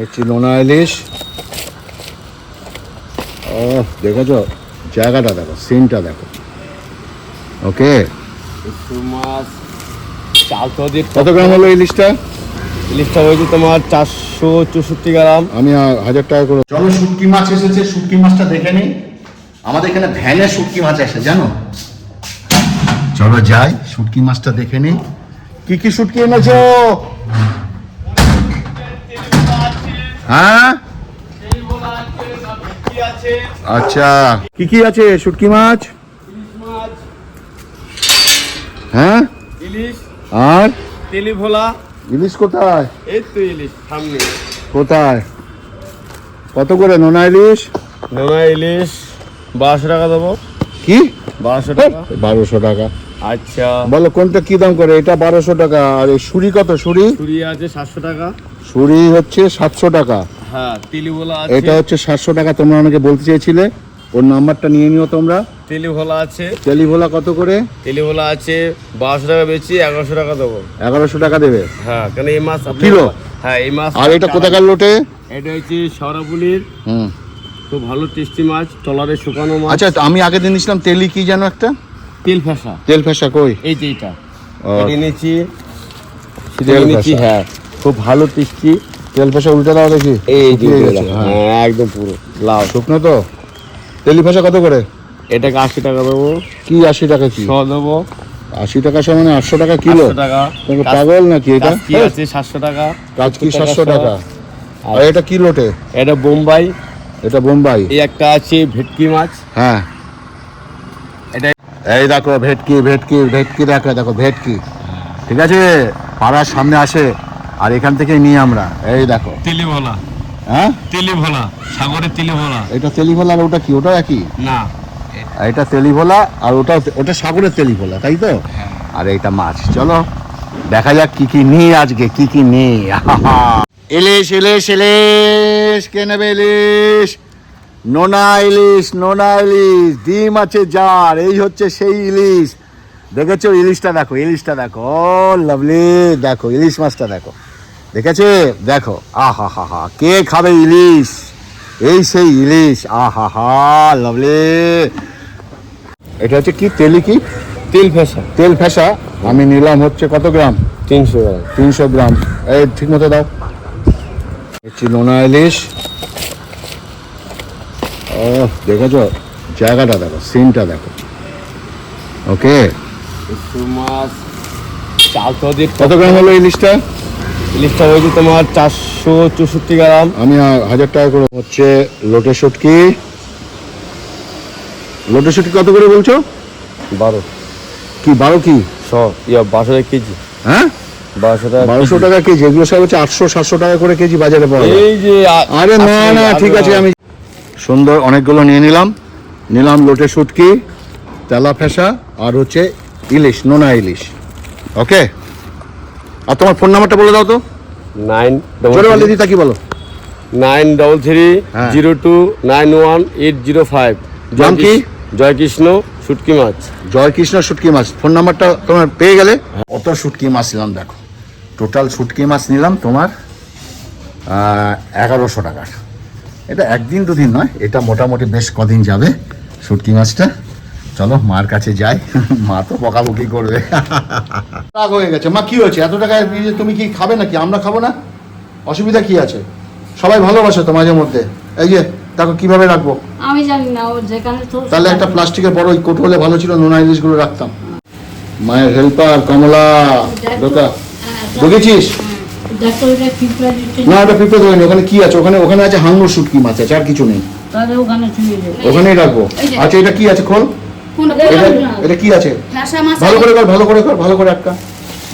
হচ্ছে নোনা ইলিশ। ও দেখেছো, জায়গাটা দেখো, সিনটা দেখো। ওকে, মাছ চাল তো দিয়ে কত গ্রাম হলো ইলিশটা? ইলিশটা হয়েছে তোমার 464 গ্রাম। আমি 1000 টাকা করে। চলো, শুটকি মাছ এসেছে, শুটকি মাছটা দেখে নিই। আমাদের এখানে ভ্যানে শুটকি মাছ আসে, জানো। চলো যাই, শুটকি মাছটা দেখে নিই। কি কি শুটকি এনেছো? হ্যাঁ, আচ্ছা, কি কি আছে শুটকি মাছ? হ্যাঁ, ইলিশ আর তেলি ভোলা। ইলিশ কোথায়? এই তো ইলিশ সামনে। কোথায়? কত করে নোনা ইলিশ? নোনা ইলিশ 1200 টাকা দেবো। কি 1200 টাকা? 1200 টাকা? আচ্ছা, বলো কোনটা কি দাম করে? এটা 1200 টাকা। আর এই ছুরি কত? ছুরি ছুরি আছে 700 টাকা। ছুরি হচ্ছে 700 টাকা। হ্যাঁ, তেলি ভোলা আছে। এটা হচ্ছে 700 টাকা। তোমরা অনেকে বলতে চেয়েছিলে, ওর নাম্বারটা নিয়ে নিও তোমরা। তেলি ভোলা আছে। তেলি ভোলা কত করে? তেলি ভোলা আছে 1200 টাকা বেচি, 1100 টাকা দেবো। 1100 টাকা দেবে হ্যাঁ, কেন এই মাছ কিলো? হ্যাঁ, এই মাছ। আর এটা কোথাকার লোটে? এটা হচ্ছে সরাবুলির হুম, খুব ভালো টেস্টি মাছ, ট্রলারে শুকানো মাছ। আচ্ছা, আমি আগে দিন নিয়েছিলাম তেলি, কি জানো একটা তেল ফেসা। তেল ফেসা কই? এই যে এটা ও, এটা এনেছি, সেটা তেল এনেছি। ফেসা। হ্যাঁ, খুব ভালো টেস্টি। তেল ফেসা উল্টে দাও দেখি। এই যে শুকিয়ে গেছে, হ্যাঁ। হ্যাঁ, একদম পুরো লাল। শুকনো তো? তেলি ফেসা কত করে? এটাকে 80 টাকা দেবো। কি 80 টাকা? কি 100 দেবো। 80 টাকা সমানে 800 টাকা কিলো? 800 টাকা। তুমি পাগল নাকি? এটা কি আছে 700 টাকা। কাজ কি 700 টাকা? আর এটা কি লোটে? এটা বোম্বাই। এটা বোম্বাই। এই একটা আছে ভেটকি মাছ। হ্যাঁ, এটা এই দেখো ভেটকি, ভেটকি, ভেটকি দেখো, দেখো ভেটকি। ঠিক আছে, পাড়ার সামনে আসে আর এখান থেকে নিই আমরা। এই দেখো। তেলি ভোলা। হ্যাঁ, তেলি ভোলা, সাগরের তেলি ভোলা। এটা তেলি ভোলা। আর ওটা কি? ওটা একই? না, আর এটা তেলি ভোলা, আর ওটা ওটা সাগরের তেলি ভোলা, তাই তো? আর এইটা মাছ। চলো দেখা যাক কি কি নিই আজকে, কি কি নিই। ইলিশ, ইলিশ, ইলিশ। কে নেবে ইলিশ? নোনা ইলিশ, নোনা ইলিশ। ডিম আছে যার, এই হচ্ছে সেই ইলিশ। দেখেছো ইলিশটা? দেখো ইলিশটা দেখো। ও লাভলি, দেখো ইলিশ মাছটা দেখো। দেখেছে? দেখো, আহা হা হা, কে খাবে ইলিশ? এই সেই ইলিশ, আহা হা, লাভলি। এটা হচ্ছে কি? তেলি কি? তেল ফেসা। তেল ফেসা। আমি নিলাম হচ্ছে কত গ্রাম? 300 গ্রাম। 300 গ্রাম। এই ঠিক মতো দাও। হচ্ছে নোনা ইলিশ। ও দেখেছো, জায়গাটা দেখো, সিনটা দেখো। ওকে, মাছ চাল তো দিয়ে কত গ্রাম হলো ইলিশটা? ইলিশটা হয়েছে তোমার 464 গ্রাম। আমি 1000 টাকা করে। হচ্ছে লোটে শুটকি। লোটে শুটকি কত করে বলছো? 12 কি 12 কি? 1200 টাকা কেজি। হ্যাঁ, 1200 টাকা। 1200 টাকা কেজি। এগুলো সব হচ্ছে 800-700 টাকা করে কেজি বাজারে পাওয়া যায়। এই যে আরে না না, ঠিক আছে। আমি সুন্দর অনেকগুলো নিয়ে নিলাম। নিলাম লোটে শুটকি, তেলা ফেসা, আর হচ্ছে ইলিশ, নোনা ইলিশ। ওকে, আর তোমার ফোন নাম্বারটা বলে দাও তো। 933 কি বলো? 93302918005। নাম কি? জয়কৃষ্ণ শুটকি মাছ। জয়কৃষ্ণ শুটকি মাছ। ফোন নাম্বারটা তোমার পেয়ে গেলে। কত শুটকি মাছ নিলাম দেখো। টোটাল শুটকি মাছ নিলাম তোমার 1100 টাকার। এটা একদিন দুদিন নয়, এটা মোটামুটি বেশ কদিন যাবে শুটকি মাছটা। চলো মার কাছে যাই, মা তো বকাবকি করবে। রাগ হয়ে গেছে। মা কি হয়েছে? এত টাকা দিয়ে তুমি কি খাবে নাকি? আমরা খাবো না? অসুবিধা কি আছে? সবাই ভালোবাসে তো মাঝে মধ্যে। এই যে দেখো কিভাবে রাখবো। আমি জানি না, ও যেখানে তো তাহলে একটা প্লাস্টিকের বড় কোট হলে ভালো ছিল, নোনা ইলিশগুলো রাখতাম। মায়ের হেল্পার কমলা ঢোকা ঢুকেছিস? দেখো এটা পিঁপড়া দিচ্ছে না, ওটা পিঁপড়ে ধরেনি। ওখানে কি আছে? ওখানে ওখানে আছে হাঙর শুটকি মাছ আছে, আর কিছু নেই। তাহলে ওখানে চুয়ে দেবো। ওখানেই রাখবো। আচ্ছা, এটা কি আছে? খোল। এটা এটা কি আছে? ভালো করে কর, ভালো করে কর, ভালো করে আটকা,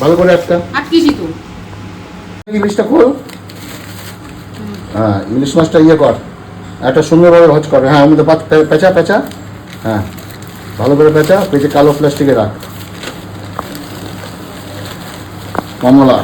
ভালো করে আটকা। আটকেছি তো। ইলিশটা খোল। হ্যাঁ, ইলিশ মাছটা ইয়ে কর, একটা সুন্দরভাবে ভাজ কর। হ্যাঁ, আমি তো পেঁচা পেঁচা। হ্যাঁ, ভালো করে পেঁচা, পেঁচে কালো প্লাস্টিকে রাখ। কমলা।